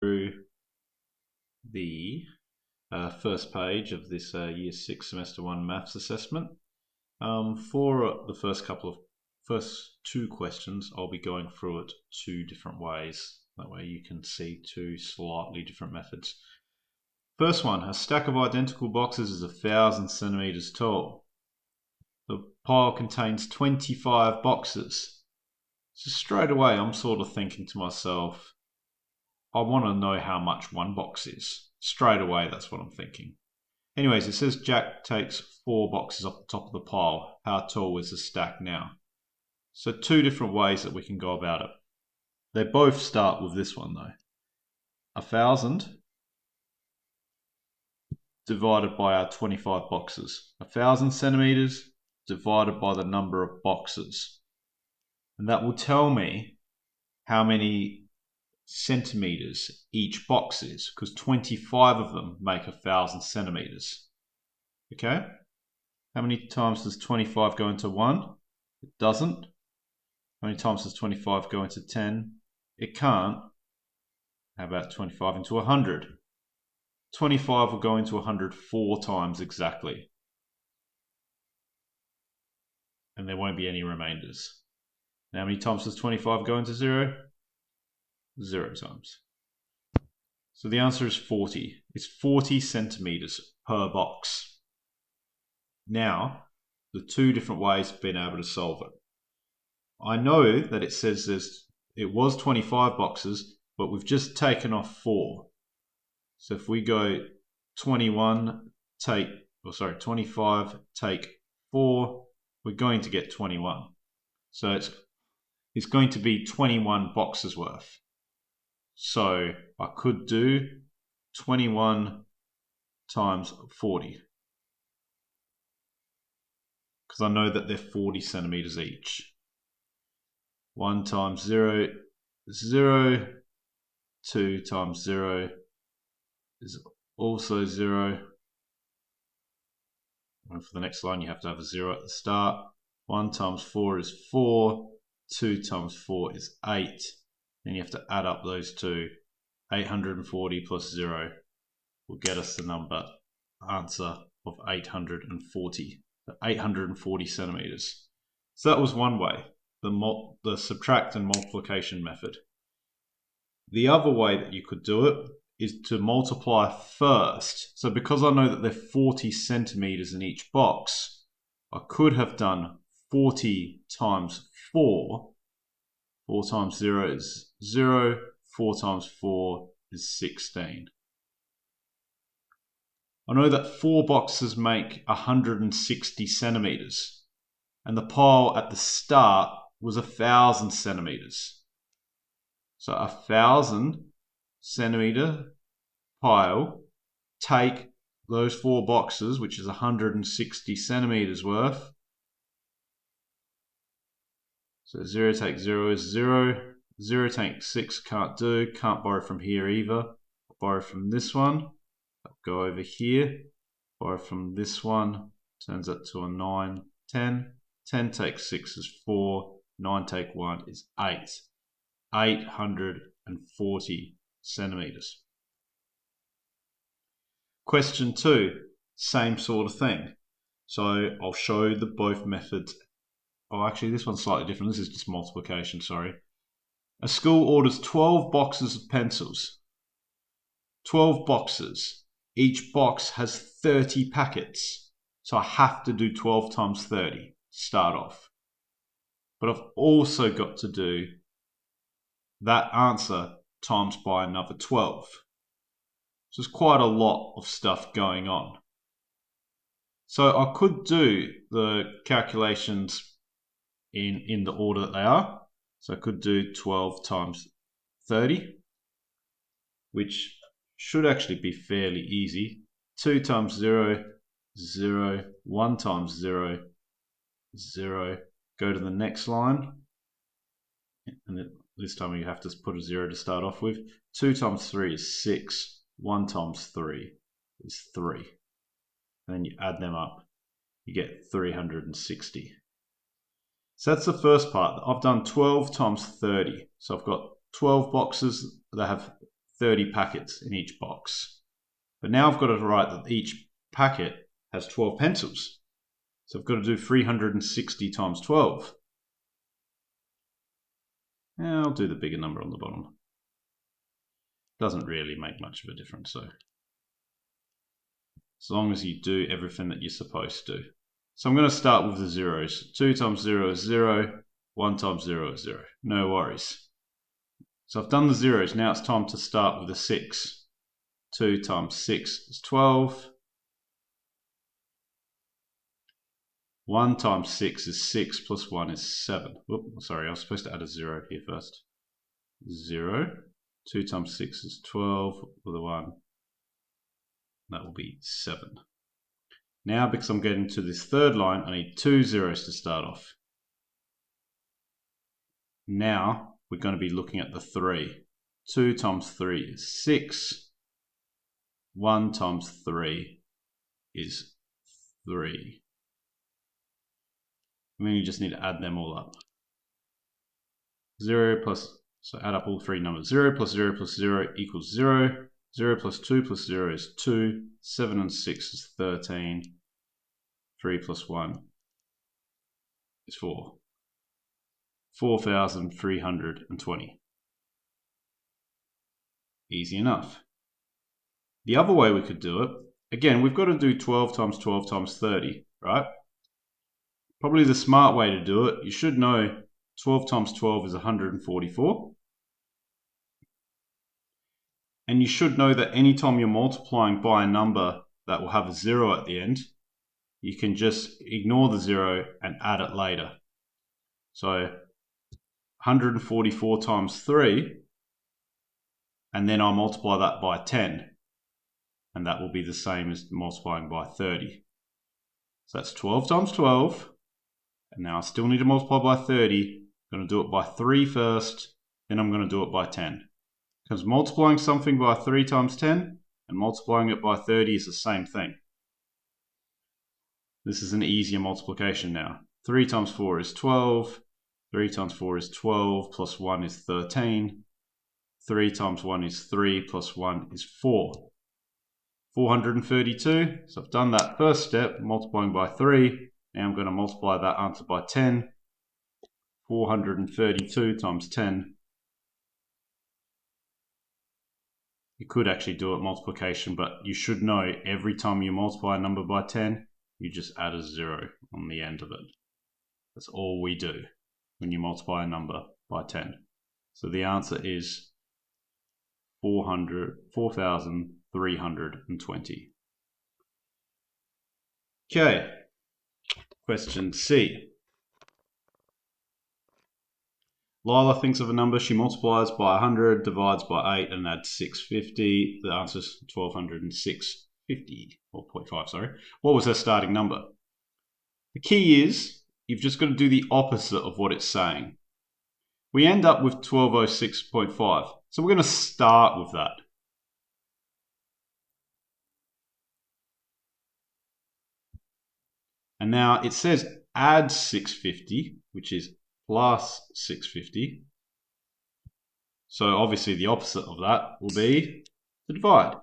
through the first page of this Year 6 Semester 1 Maths assessment. For the first two questions, I'll be going through it two different ways. That way you can see two slightly different methods. First one, a stack of identical boxes is 1,000 centimeters tall. The pile contains 25 boxes. So straight away, I'm sort of thinking to myself, I want to know how much one box is. Straight away, that's what I'm thinking. Anyways, it says Jack takes 4 boxes off the top of the pile. How tall is the stack now? So two different ways that we can go about it. They both start with this one though. 1,000 divided by our 25 boxes. 1,000 centimeters divided by the number of boxes. And that will tell me how many centimeters each box is, because 25 of them make 1,000 centimeters. Okay? How many times does 25 go into 1? It doesn't. How many times does 25 go into 10? It can't. How about 25 into 100? 25 will go into 100 4 times exactly. And there won't be any remainders. Now, how many times does 25 go into 0? 0 times. So the answer is 40. It's 40 centimeters per box. Now, the two different ways of being able to solve it. I know that it says it was 25 boxes, but we've just taken off 4. So if we go 25 take 4, we're going to get 21. So it's going to be 21 boxes worth. So I could do 21 times 40. Because I know that they're 40 centimeters each. 1 times 0 is 0. 2 times 0 is also 0. And for the next line, you have to have a 0 at the start. 1 times 4 is 4. 2 times 4 is 8. Then you have to add up those two. 840 plus 0 will get us the answer of 840. 840 centimeters. So that was one way, the subtract and multiplication method. The other way that you could do it is to multiply first. So because I know that they're 40 centimeters in each box, I could have done 40 times 4. 4 times 0 is 0. 4 times 4 is 16. I know that 4 boxes make 160 centimeters, and the pile at the start was 1,000 centimeters. So 1,000 centimeter pile, take those 4 boxes, which is 160 centimeters worth. So 0 take 0 is 0. 0 take 6 can't do, can't borrow from here either. I'll borrow from this one. I'll go over here, borrow from this one, turns that to a 9, 10. 10 take 6 is 4, 9 take 1 is 8. 840 centimeters. Question 2, same sort of thing. So I'll show the both methods. Oh, actually, this one's slightly different. This is just multiplication, sorry. A school orders 12 boxes of pencils. 12 boxes. Each box has 30 packets. So I have to do 12 times 30 to start off. But I've also got to do that answer times by another 12. So there's quite a lot of stuff going on. So I could do the calculations in the order that they are. So I could do 12 times 30, which should actually be fairly easy. 2 times 0, 0. 1 times 0, 0. Go to the next line. And this time you have to put a 0 to start off with. 2 times 3 is 6. 1 times 3 is 3. And then you add them up. You get 360. So that's the first part. I've done 12 times 30. So I've got 12 boxes that have 30 packets in each box. But now I've got to write that each packet has 12 pencils. So I've got to do 360 times 12. Now I'll do the bigger number on the bottom. Doesn't really make much of a difference, so as long as you do everything that you're supposed to. So I'm going to start with the zeros. 2 times 0 is 0, 1 times 0 is 0. No worries. So I've done the zeros. Now it's time to start with the 6. 2 times 6 is 12. 1 times 6 is 6 plus 1 is 7. Oops, sorry, I was supposed to add a 0 here first. 0. 2 times 6 is 12 with a 1. That will be 7. Now, because I'm getting to this third line, I need 2 zeros to start off. Now, we're going to be looking at the 3. 2 times 3 is 6. 1 times 3 is 3. And then you just need to add them all up. 0 plus, so add up all three numbers. 0 plus 0 plus 0 equals 0. 0 plus 2 plus 0 is 2. 7 and 6 is 13. 3 plus 1 is 4. 4,320. Easy enough. The other way we could do it, again, we've got to do 12 times 12 times 30, right? Probably the smart way to do it, you should know 12 times 12 is 144. And you should know that anytime you're multiplying by a number that will have a 0 at the end, you can just ignore the 0 and add it later. So 144 times 3, and then I'll multiply that by 10. And that will be the same as multiplying by 30. So that's 12 times 12. And now I still need to multiply by 30. I'm going to do it by 3 first, then I'm going to do it by 10. Because multiplying something by 3 times 10 and multiplying it by 30 is the same thing. This is an easier multiplication now. 3 times 4 is 12. 3 times 4 is 12, plus 1 is 13. 3 times 1 is 3, plus 1 is 4. 432. So I've done that first step, multiplying by 3. Now I'm going to multiply that answer by 10. 432 times 10. You could actually do it multiplication, but you should know every time you multiply a number by 10, you just add a 0 on the end of it. That's all we do when you multiply a number by 10. So the answer is 4,320. Okay, question C. Lila thinks of a number she multiplies by 100, divides by 8, and adds 650. The answer is 1,206.50, or 0.5, sorry. What was her starting number? The key is, you've just got to do the opposite of what it's saying. We end up with 1206.5. So we're going to start with that. And now it says add 650, which is plus 650. So obviously the opposite of that will be to divide.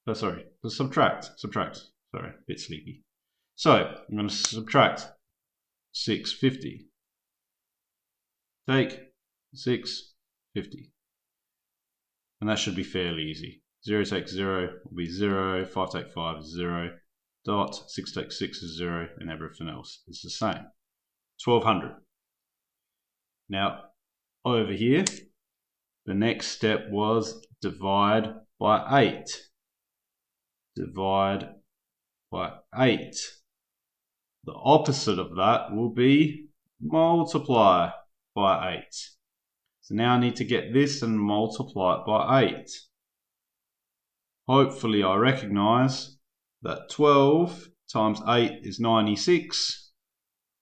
Oh, sorry, to subtract. Sorry, a bit sleepy. So I'm going to subtract 650. Take 650. And that should be fairly easy. 0 take 0 will be 0. 5 take 5 is 0. Dot 6 take 6 is 0. And everything else is the same. 1200. Now, over here, the next step was divide by 8. Divide by 8. The opposite of that will be multiply by 8. So now I need to get this and multiply it by 8. Hopefully I recognize that 12 times 8 is 96.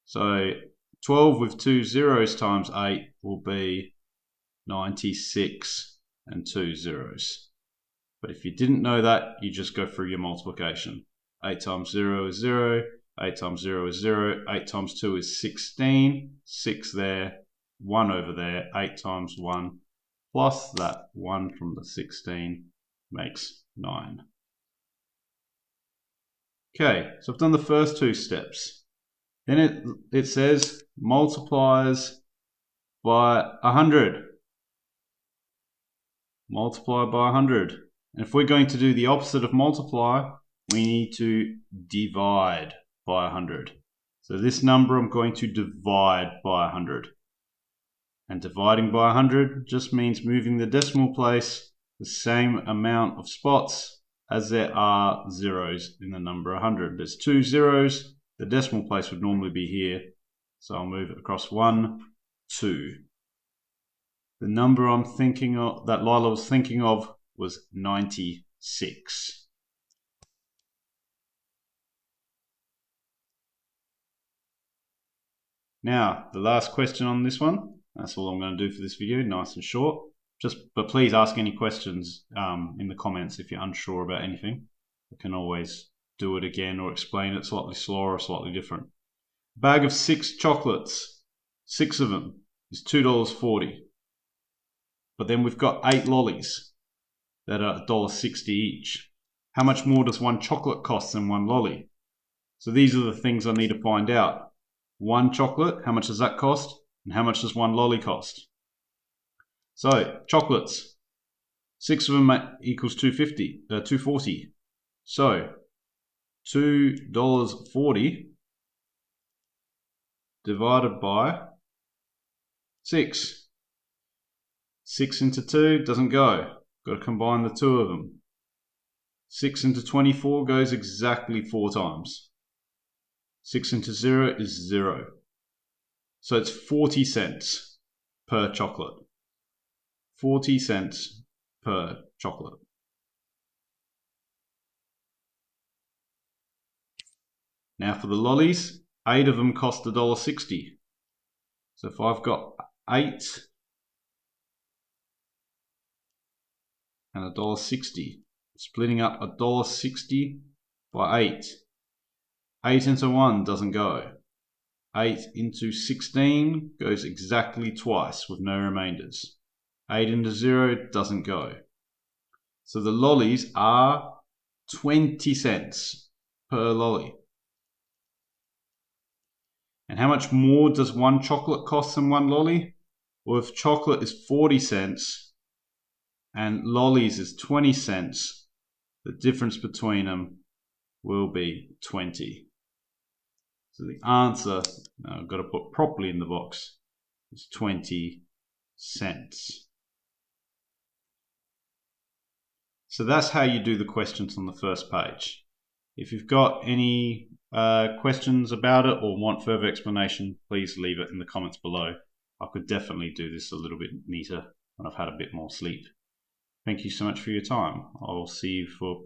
So 12 with 2 zeros times 8 will be 96 and 2 zeros. But if you didn't know that, you just go through your multiplication. 8 times 0 is 0. 8 times 0 is 0. 8 times 2 is 16. 6 there. 1 over there. 8 times 1 plus that 1 from the 16 makes 9. Okay, so I've done the first 2 steps. Then it says multiplies by 100. Multiply by 100. And if we're going to do the opposite of multiply, we need to divide by 100. So this number I'm going to divide by 100. And dividing by 100 just means moving the decimal place the same amount of spots as there are zeros in the number 100. There's 2 zeros. The decimal place would normally be here. So I'll move it across 1, 2. The number I'm thinking of, that Lila was thinking of, was 96. Now, the last question on this one. That's all I'm going to do for this video, nice and short. But please ask any questions in the comments if you're unsure about anything. I can always do it again or explain it slightly slower or slightly different. A bag of 6 chocolates, 6 of them, is $2.40. But then we've got 8 lollies that are $1.60 each. How much more does 1 chocolate cost than 1 lolly? So these are the things I need to find out. 1 chocolate, how much does that cost? And how much does 1 lolly cost? So, chocolates. 6 of them equals $2.40. So, $2.40 divided by 6. 6 into 2 doesn't go. Got to combine the 2 of them. 6 into 24 goes exactly 4 times. 6 into 0 is 0. So it's 40 cents per chocolate. 40 cents per chocolate. Now for the lollies, 8 of them cost $1.60. So if I've got 8 and $1.60, splitting up $1.60 by 8. 8 into 1 doesn't go. 8 into 16 goes exactly twice with no remainders. 8 into 0 doesn't go. So the lollies are 20 cents per lolly. And how much more does 1 chocolate cost than 1 lolly? Well, if chocolate is 40 cents and lollies is 20 cents, the difference between them will be 20. So the answer, now I've got to put properly in the box, is 20 cents. So that's how you do the questions on the first page. If you've got any questions about it or want further explanation, please leave it in the comments below. I could definitely do this a little bit neater when I've had a bit more sleep. Thank you so much for your time. I'll see you for